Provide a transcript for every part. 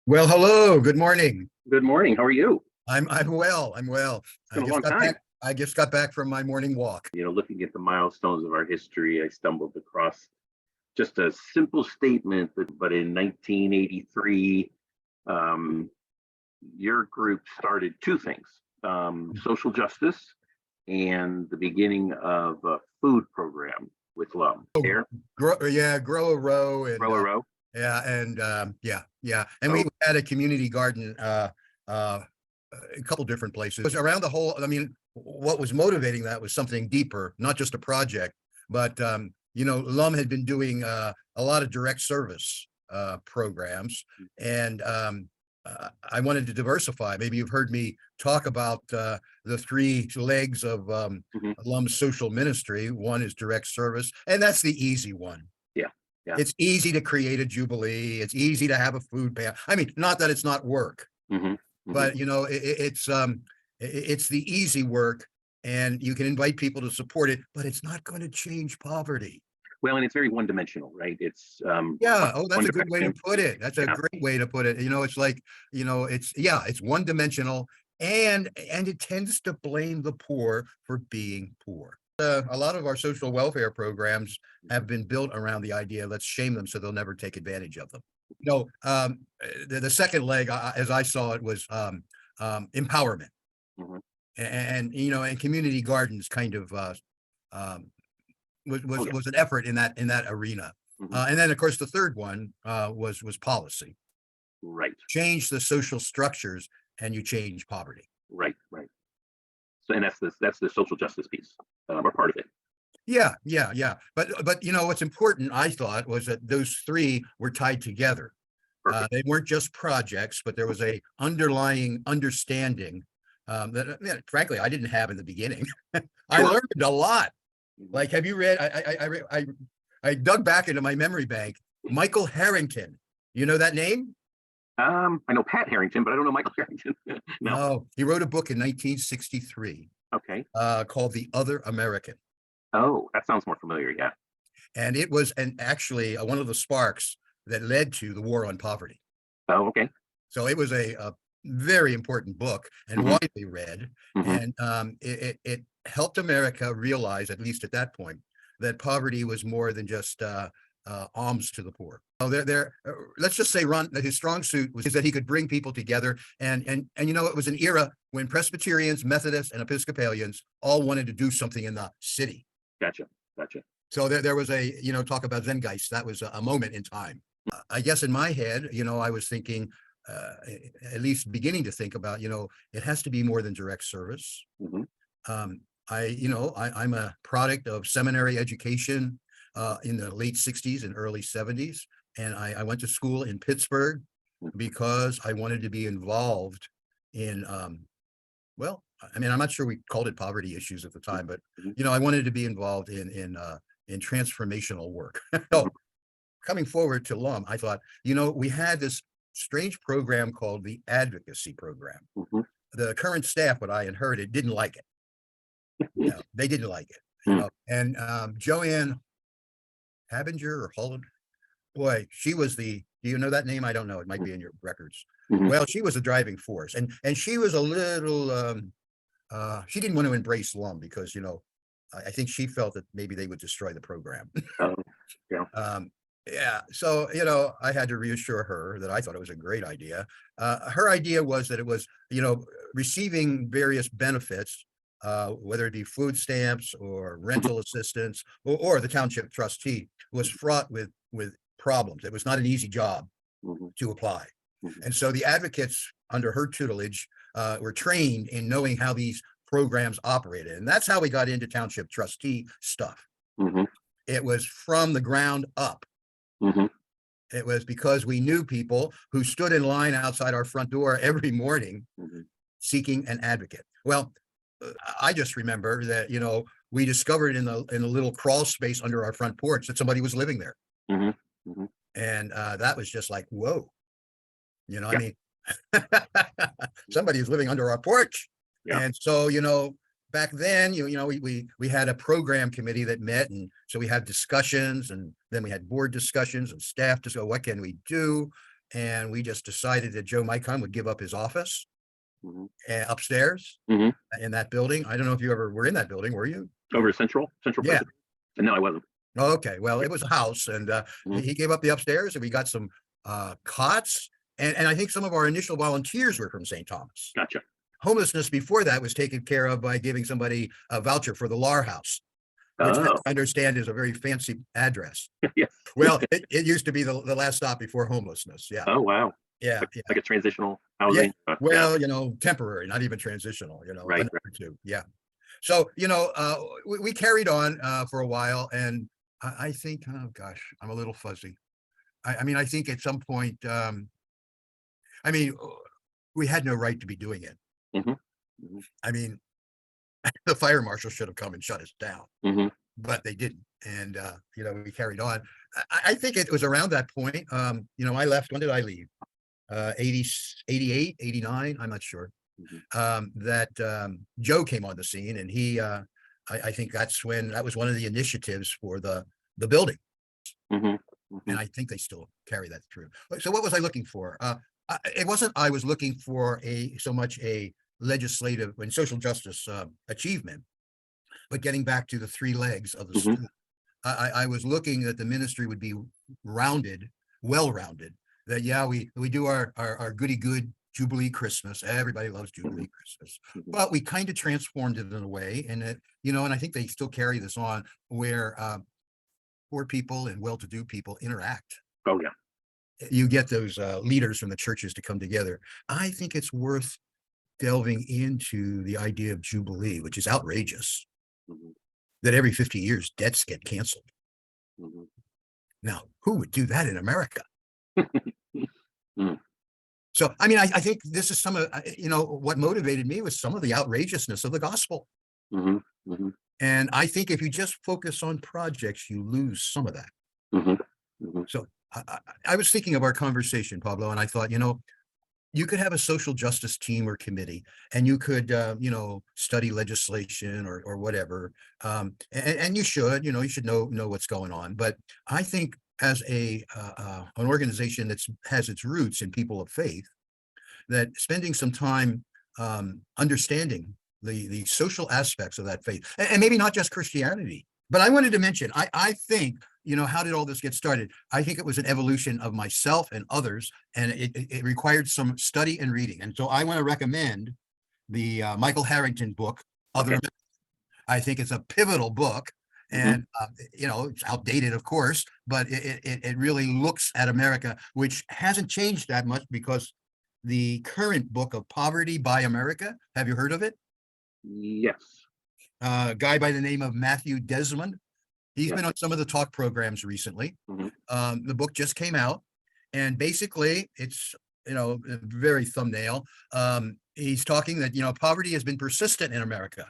Well, hello, good morning. Good morning. How are you? I'm well. I'm well. It's been a long time. I just got back from my morning walk. Looking at the milestones of our history, I stumbled across just a simple statement but in 1983, um, your group started two things, social justice and the beginning of a food program with LUM. Oh, Here, grow a row and row a row. yeah. And we So, had a community garden uh a couple different places. It was around the whole, I mean, what was motivating that was something deeper, not just a project, but LUM had been doing a lot of direct service programs, and I wanted to diversify. Maybe you've heard me talk about the three legs of mhm, LUM Social Ministry. One is direct service, and that's the easy one. yeah, yeah. It's easy to create a jubilee. It's easy to have a food bank. I mean, not that it's not work, hmm hmm but it's the easy work, and you can invite people to support it, but it's not going to change poverty. Well, and it's very one dimensional, right? It's Yeah. Oh, that's one a good way to direction. put it. That's a Yeah. great way to put it. It's like, it's one dimensional, and it tends to blame the poor for being poor. A lot of our social welfare programs have been built around the idea, let's shame them so they'll never take advantage of them. The second leg, as I saw it, was empowerment, hmm and community gardens kind of um, Oh, yeah. was an effort in that arena. hmm And then, of course, the third one was policy. Right. Change the social structures, and you change poverty. Right, right. So, and that's the social justice piece, or part of it. Yeah. But what's important, I thought, was that those three were tied together. Perfect. They weren't just projects, but there was a underlying understanding that, frankly, I didn't have in the beginning. I Sure. learned a lot. Mhm. Like, have you read? I dug back into my memory bank. Michael Harrington. You know that name? I know Pat Harrington, but I don't know Michael Harrington. No. No, he wrote a book in 1963 Okay. called The Other American, Oh, that sounds more familiar. Yeah. and it was actually one of the sparks that led to the war on poverty. Oh, okay. So it was a very important book and hmm widely read, hmm and it helped America realize, at least at that point, that poverty was more than just alms to the poor. So let's just say Ron, that his strong suit was that he could bring people together, and it was an era when Presbyterians, Methodists, and Episcopalians all wanted to do something in the city. Gotcha. Gotcha. So there was talk about Zengeist. That was a moment in time. I guess in my head, I was thinking, uh, at least beginning to think about, it has to be more than direct service. hmm Um, I'm a product of seminary education in the late 60s and early 70s. And I went to school in Pittsburgh because I wanted to be involved in, well, I mean, I'm not sure we called it poverty issues at the time, but, hmm I wanted to be involved in transformational work. hmm So coming forward to LUM, I thought, we had this strange program called the Advocacy Program. hmm The current staff, what I inherited, didn't like it. They didn't like it. And Joanne Habinger or Holland, boy, she was do you know that name? I don't know. It might be in your records. hmm Well, she was a driving force, and she was a little, she didn't want to embrace LUM because, I think she felt that maybe they would destroy the program. Oh, yeah. Yeah, so I had to reassure her that I thought it was a great idea. Her idea was that it was, receiving various benefits, whether it be food stamps or hmm rental assistance, or the township trustee, was fraught with problems. It was not an easy job hmm to apply, hmm and so the advocates under her tutelage were trained in knowing how these programs operated, and that's how we got into township trustee stuff. hmm It was from the ground up. hmm It was because we knew people who stood in line outside our front door every morning hmm seeking an advocate. Well, I just remember that, we discovered in the little crawl space under our front porch that somebody was living there. hmm hmm And that was just like, whoa, I Yeah. mean, somebody is living under our porch. Yeah. And so, back then, we had a program committee that met, and so we had discussions, and then we had board discussions and staff to go, what can we do? and we just decided that Joe Micon would give up his office Mhm. upstairs Mhm. in that building. I don't know if you ever were in that building, were you? Over Central Yeah. President. No, I wasn't. Okay, well, it was a house, and Mhm. he gave up the upstairs, and we got some cots, and I think some of our initial volunteers were from St. Thomas. Gotcha. Homelessness before that was taken care of by giving somebody a voucher for the Lar House, which I Oh, understand is a very fancy address. yes. Well, it used to be the last stop before homelessness. Yeah, Oh, wow. yeah, yeah, Like a transitional yeah. housing. Yeah. Well, temporary, not even transitional. A Right. number two. Yeah. So we carried on for a while, and I think, oh gosh, I'm a little fuzzy. I mean, I think at some point, I mean, we had no right to be doing it. Mhm. Mhm. I mean, the fire marshal should have come and shut us down, Mhm. but they didn't. And, we carried on. I think it was around that point. I left. When did I leave? 80, 88, 89. I'm not sure. Mhm. That Joe came on the scene, and I think that was one of the initiatives for the building. Mhm. And Mhm. I think they still carry that through. So what was I looking for? It wasn't I was looking for so much a legislative and social justice achievement, but getting back to the three legs of the Mhm. stool. I was looking that the ministry would be rounded, well-rounded. That yeah, we do our goody good Jubilee Christmas. Everybody loves Jubilee Christmas, Mhm. but we kind of transformed it in a way, and and I think they still carry this on where poor people and well-to-do people interact. Oh, yeah. You get those leaders from the churches to come together. I think it's worth delving into the idea of Jubilee, which is outrageous, Mhm. that every 50 years debts get canceled. Mhm. Now, who would do that in America? Mm. So, I mean, I think this is some of, what motivated me was some of the outrageousness of the gospel. Mhm. Mhm. And I think if you just focus on projects, you lose some of that. Mhm. Mhm. So I was thinking of our conversation, Pablo, and I thought, you could have a social justice team or committee, and you could, study legislation or whatever. And you should know what's going on. But I think as an organization that has its roots in people of faith, that spending some time understanding the social aspects of that faith, and maybe not just Christianity. But I wanted to mention, I think, how did all this get started? I think it was an evolution of myself and others, and it required some study and reading. And so I want to recommend the Michael Harrington book, Other. Okay. I think it's a pivotal book. Mhm. And, it's outdated, of course, but it really looks at America, which hasn't changed that much because the current book of Poverty by America, have you heard of it? Yes. A guy by the name of Matthew Desmond. He's Yeah. been on some of the talk programs recently. Mhm. The book just came out, and basically it's, a very thumbnail. He's talking that, poverty has been persistent in America,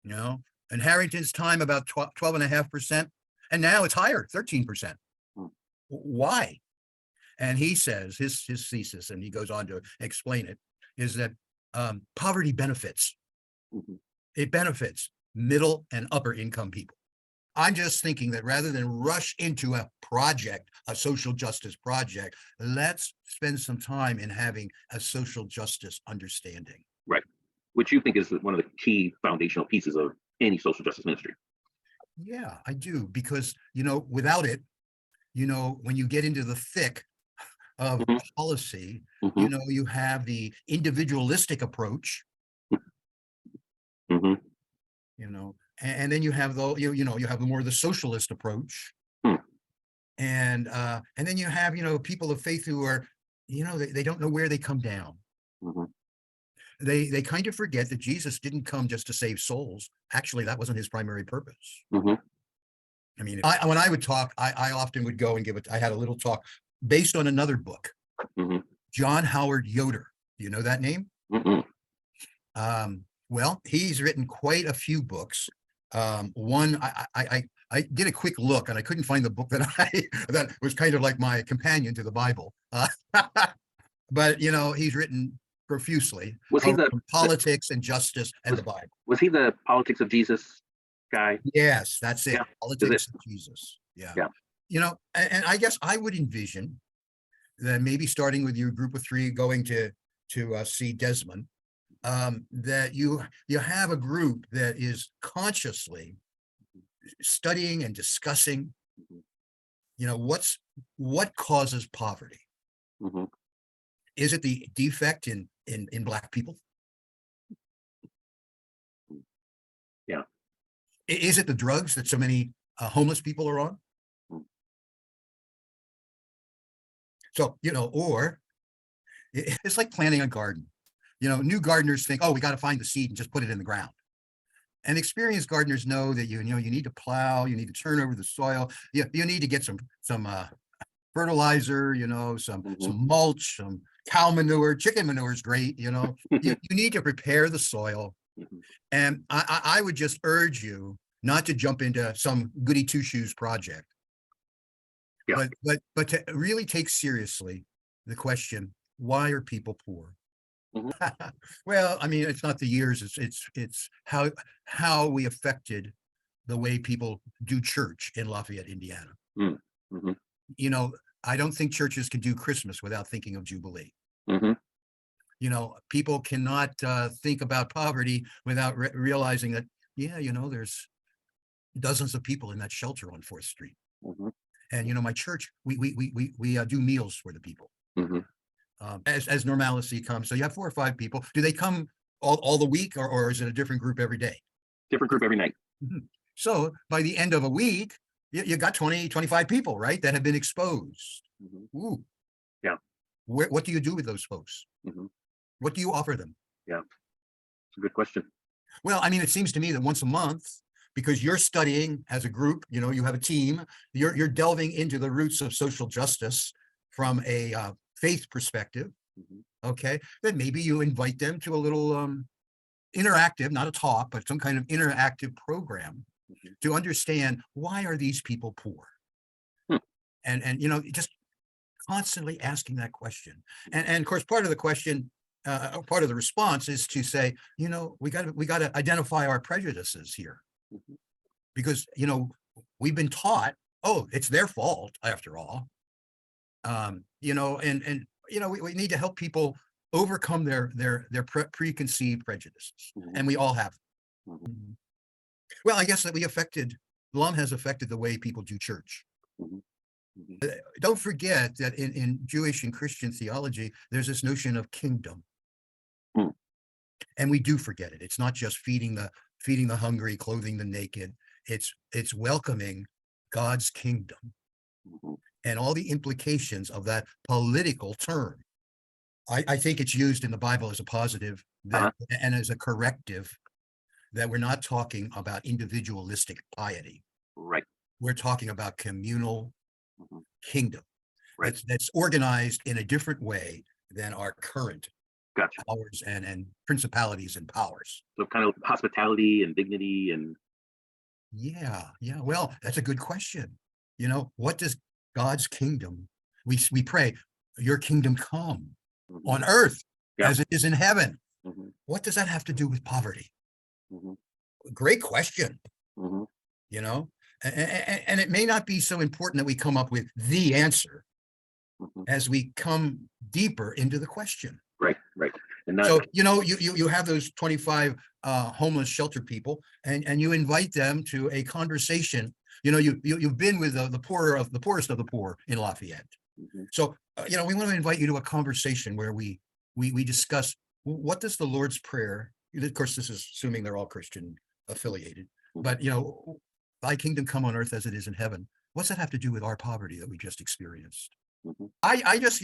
in Harrington's time, about 12.5%, and now it's higher, 13%. Mm. Why? And he says his thesis, and he goes on to explain it, is that poverty benefits. Mhm. It benefits middle and upper income people. I'm just thinking that rather than rush into a project, a social justice project, let's spend some time in having a social justice understanding. Right. Which you think is one of the key foundational pieces of any social justice ministry. Yeah, I do, because, without it, when you get into the thick of Mhm. policy, Mhm. you have the individualistic approach, Mhm. and then you have you have more of the socialist approach, Hmm. and then you have people of faith who are, they don't know where they come down. Mhm. They kind of forget that Jesus didn't come just to save souls. Actually, that wasn't his primary purpose. Mhm. I mean, when I would talk, I often would go and give it. I had a little talk based on another book, Mhm. John Howard Yoder. Do you know that name? Mhm. Well, he's written quite a few books. One, I did a quick look, and I couldn't find the book that was kind of like my companion to the Bible. But he's written profusely Was he on the politics and justice and the Bible. was he the politics of Jesus guy? Yes, that's it. Yeah. Is Politics it? of Jesus. Yeah. Yeah. And I guess I would envision that maybe starting with your group of 3 going to see Desmond, that you have a group that is consciously studying and discussing, what causes poverty. Mhm. Is it the defect in Black people? Yeah. Is it the drugs that so many homeless people are on? Mm. So, or it's like planting a garden. New gardeners think, oh, we got to find the seed and just put it in the ground. And experienced gardeners know that you need to plow, you need to turn over the soil, you need to get some fertilizer, some mulch, some cow manure. Chicken manure is great. You need to prepare the soil. Mhm. And I would just urge you not to jump into some goody two shoes project, Yeah. but to really take seriously the question, why are people poor? Mhm. Well, I mean, it's not the years, it's how we affected the way people do church in Lafayette, Indiana. Mm. Mhm. I don't think churches can do Christmas without thinking of Jubilee. Mhm. People cannot think about poverty without realizing that, there's dozens of people in that shelter on 4th Street. Mhm. And my church, we do meals for the people. Mhm. As normalcy comes. So you have 4 or 5 people. Do they come all the week, or is it a different group every day? Different group every night. Mhm. So by the end of a week, you got 20, 25 people, right, that have been exposed. Mhm. Ooh. Yeah. What do you do with those folks? Mhm. What do you offer them? Yeah. It's a good question. Well, I mean, it seems to me that once a month, because you're studying as a group, you have a team, you're delving into the roots of social justice from a faith perspective. Mhm. Okay, then maybe you invite them to a little interactive, not a talk, but some kind of interactive program Mhm. to understand, why are these people poor? Hmm. And just constantly asking that question. And of course, part of the question, part of the response is to say, we got to identify our prejudices here, Mhm. because we've been taught, oh, it's their fault after all. And we need to help people overcome their preconceived prejudices, Mhm. and we all have. Mhm. Mhm. Well, I guess that LUM has affected the way people do church. Mhm. Mhm. Don't forget that in Jewish and Christian theology, there's this notion of kingdom. Mm. And we do forget it. It's not just feeding the hungry, clothing the naked. It's welcoming God's kingdom Mhm. and all the implications of that political term. I think it's used in the Bible as a positive and as a corrective, that we're not talking about individualistic piety. Right. We're talking about communal Mhm. kingdom Right. that's organized in a different way than our current Gotcha. powers and principalities and powers. So kind of hospitality and dignity and Yeah. Well, that's a good question. What does God's kingdom? We pray, your kingdom come Mhm. on earth Yeah. as it is in heaven. Mhm. What does that have to do with poverty? Mhm. Great question. Mhm. And it may not be so important that we come up with the answer Mhm. as we come deeper into the question. Right. Right. And that. So, you have those 25 homeless shelter people, and you invite them to a conversation. You've been with the poorest of the poor in Lafayette. Mhm. So, we want to invite you to a conversation where we discuss, what does the Lord's Prayer, of course, this is assuming they're all Christian affiliated, Mhm. but thy kingdom come on earth as it is in heaven. What's that have to do with our poverty that we just experienced? Mhm. I just,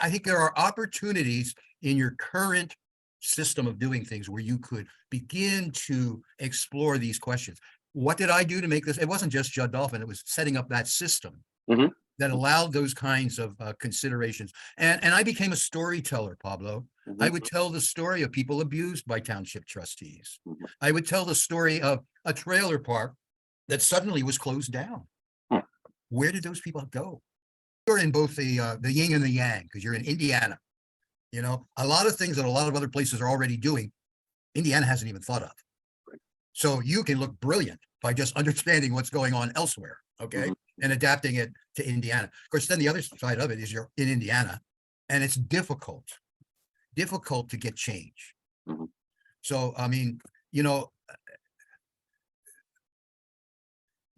I think there are opportunities in your current system of doing things where you could begin to explore these questions. What did I do to make this? It wasn't just Jud Dolphin, it was setting up that system Mhm. that allowed those kinds of considerations. And I became a storyteller, Pablo. I Mhm. would tell the story of people abused by township trustees. Mhm. I would tell the story of a trailer park that suddenly was closed down. Hmm. Where did those people go? You're in both the yin and the yang, because you're in Indiana. A lot of things that a lot of other places are already doing, Indiana hasn't even thought of. Right. So you can look brilliant by just understanding what's going on elsewhere. Okay. Mhm. and adapting it to Indiana. Of course, then the other side of it is you're in Indiana, and it's difficult to get change. Mhm. So, I mean,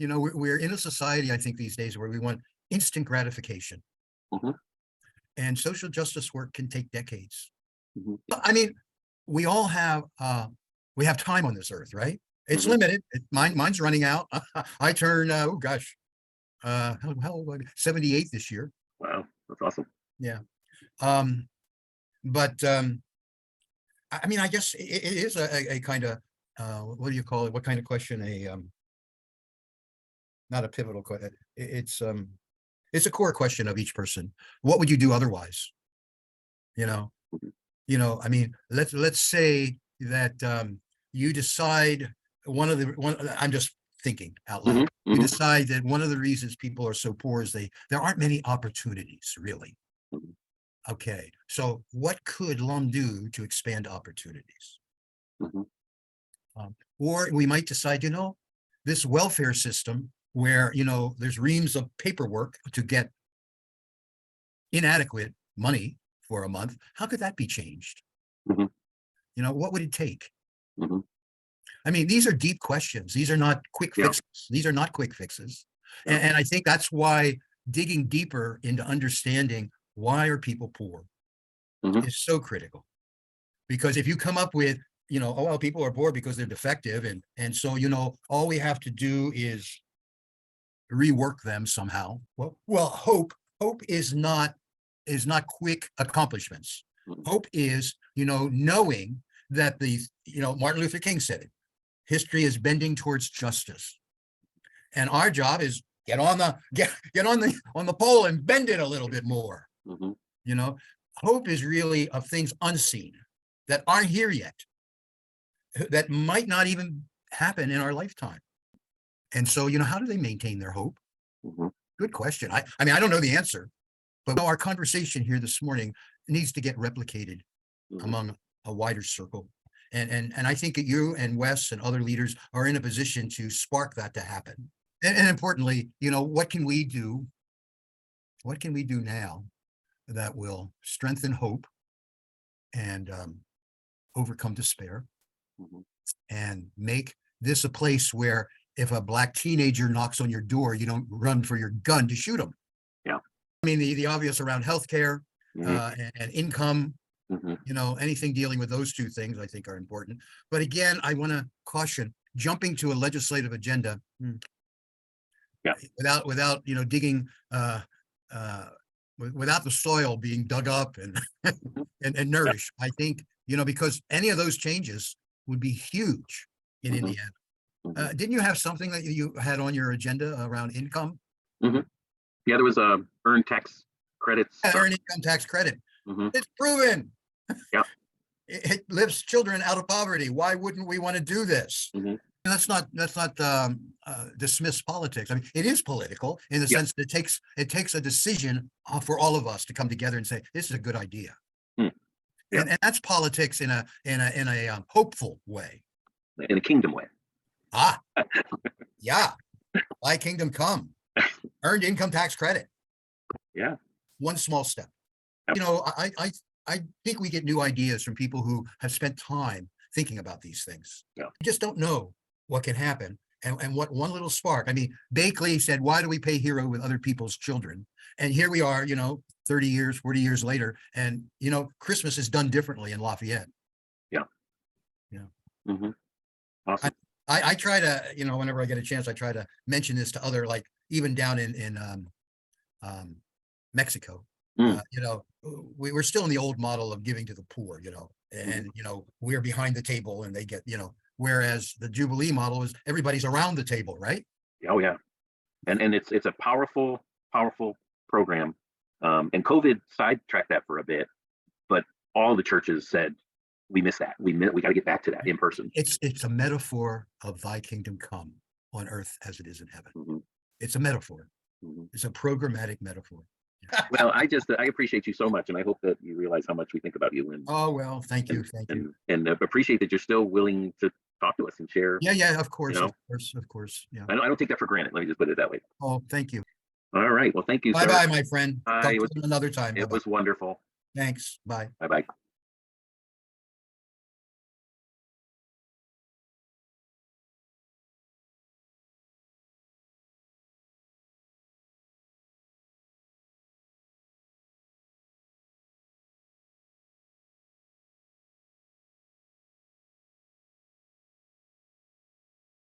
we're in a society, I think, these days where we want instant gratification. Mhm. And social justice work can take decades. Mhm. I mean, we all have time on this earth, right? It's Mhm. limited. Mine's running out. I turn, how old am I? 78 this year. Wow, that's awesome. Yeah. But I mean, I guess it is a kind of, what do you call it? What kind of question? Not a pivotal question. It's a core question of each person. What would you do otherwise? Mhm. I mean, let's say that you decide I'm just thinking out loud. Mhm. You Mhm. decide that one of the reasons people are so poor is there aren't many opportunities, really. Mhm. Okay, so what could LUM do to expand opportunities? Mhm. Or we might decide, this welfare system where, there's reams of paperwork to get inadequate money for a month. How could that be changed? Mhm. What would it take? Mhm. I mean, these are deep questions. These are not quick Yeah. fixes. These are not quick fixes. Yeah. And I think that's why digging deeper into understanding why are people poor Mhm. is so critical. Because if you come up with, oh, well, people are poor because they're defective. And so, all we have to do is rework them somehow. Well, hope is not quick accomplishments. Mhm. Hope is, knowing that Martin Luther King said it. History is bending towards justice, and our job is get on the pole and bend it a little bit more. Mhm. Hope is really of things unseen that aren't here yet, that might not even happen in our lifetime. And so, how do they maintain their hope? Mhm. Good question. I mean, I don't know the answer, but our conversation here this morning needs to get replicated Mhm. among a wider circle. And I think that you and Wes and other leaders are in a position to spark that to happen. And importantly, what can we do? What can we do now that will strengthen hope and overcome despair Mhm. and make this a place where if a Black teenager knocks on your door, you don't run for your gun to shoot him. Yeah. I mean, the obvious around healthcare Mhm. and income, Mhm. anything dealing with those two things I think are important. But again, I want to caution jumping to a legislative agenda Yeah. without digging uh, without the soil being dug up and Mhm. and Yeah. nourished. I think because any of those changes would be huge in Mhm. Indiana. Mhm. Didn't you have something that you had on your agenda around income? Mhm. Yeah, there was a earned tax credits. Earned income tax credit. Mhm. It's proven Yeah. it lifts children out of poverty. Why wouldn't we want to do this? Mhm. And let's not dismiss politics. I mean, it is political in the Yeah. sense that it takes a decision for all of us to come together and say this is a good idea, Mm. Yeah. and that's politics in a hopeful way. In a kingdom way. Ah, yeah, thy kingdom come, earned income tax credit, Yeah. one small step. Yep. I think we get new ideas from people who have spent time thinking about these things. Yeah. You just don't know what can happen. And what one little spark. I mean, Bakley said, why do we pay hero with other people's children? And here we are, 30 years, 40 years later. And, Christmas is done differently in Lafayette. Yeah. Yeah. Mhm. Awesome. I try to, whenever I get a chance, I try to mention this to other, like even down in Mexico. Mm. We're still in the old model of giving to the poor, and we're behind the table and they get, whereas the Jubilee model is everybody's around the table, right? Oh yeah. And it's a powerful program. And COVID sidetracked that for a bit, but all the churches said we missed that. We got to get back to that in person. It's a metaphor of thy kingdom come on earth as it is in heaven. Mhm. It's a metaphor. Mhm. It's a programmatic metaphor. Well, I appreciate you so much, and I hope that you realize how much we think about you, Oh, well, thank you. and appreciate that you're still willing to talk to us and share. Yeah, yeah, of course, know? of course, yeah. I don't take that for granted. Let me just put it that way. Oh, thank you. All right. Well, thank you, sir. Bye-bye, my friend. Talk It to was, you another time. it Bye-bye. was wonderful. Thanks. Bye. Bye-bye.